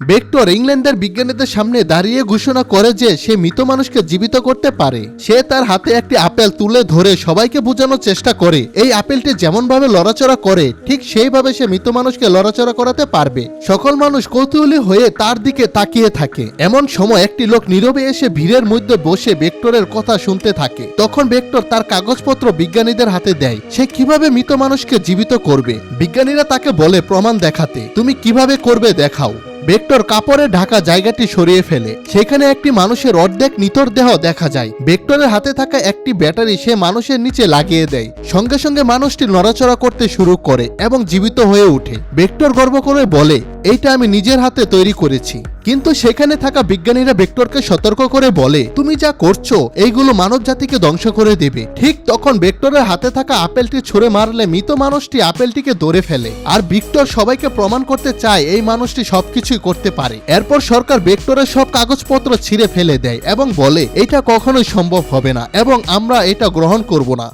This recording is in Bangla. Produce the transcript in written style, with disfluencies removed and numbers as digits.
ভেক্টর ইংল্যান্ডের বিজ্ঞানীদের সামনে দাঁড়িয়ে ঘোষণা করে যে সে মৃত মানুষকে জীবিত করতে পারে। সে তার হাতে একটি আপেল তুলে ধরে সবাইকে বোঝানোর চেষ্টা করে এই আপেলটি যেমন ভাবে লড়াচড়া করে ঠিক সেইভাবে সে মৃত মানুষকে লড়াচড়া করাতে পারবে। সকল মানুষ কৌতূহলী হয়ে তার দিকে তাকিয়ে থাকে। এমন সময় একটি লোক নীরবে এসে ভিড়ের মধ্যে বসে ভেক্টরের কথা শুনতে থাকে। তখন ভেক্টর তার কাগজপত্র বিজ্ঞানীদের হাতে দেয় সে কিভাবে মৃত মানুষকে জীবিত করবে। বিজ্ঞানীরা তাকে বলে প্রমাণ দেখাতে, তুমি কিভাবে করবে দেখাও। ভেক্টর কাপড়ে ঢাকা জায়গাটি সরিয়ে ফেলে। সেখানে একটি মানুষের অর্ধেক নিথর দেহ দেখা যায়। ভেক্টরের হাতে থাকা একটি ব্যাটারি সে মানুষের নিচে লাগিয়ে দেয়। সঙ্গে সঙ্গে মানুষটি নড়াচড়া করতে শুরু করে এবং জীবিত হয়ে ওঠে। ভেক্টর গর্ব করে বলে, এইটা আমি নিজের হাতে তৈরি করেছি। কিন্তু সেখানে থাকা বিজ্ঞানীরা ভেক্টরকে সতর্ক করে বলে, তুমি যা করছো এইগুলো মানব জাতিকে ধ্বংস করে দেবে। ঠিক তখন ভেক্টরের হাতে থাকা আপেলটি ছুঁড়ে মারলে মৃত মানুষটি আপেলটিকে ধরে ফেলে। আর ভেক্টর সবাইকে প্রমাণ করতে চায় এই মানুষটি সবকিছুই করতে পারে। এরপর সরকার ভেক্টরের সব কাগজপত্র ছিঁড়ে ফেলে দেয় এবং বলে এটা কখনোই সম্ভব হবে না এবং আমরা এটা গ্রহণ করব না।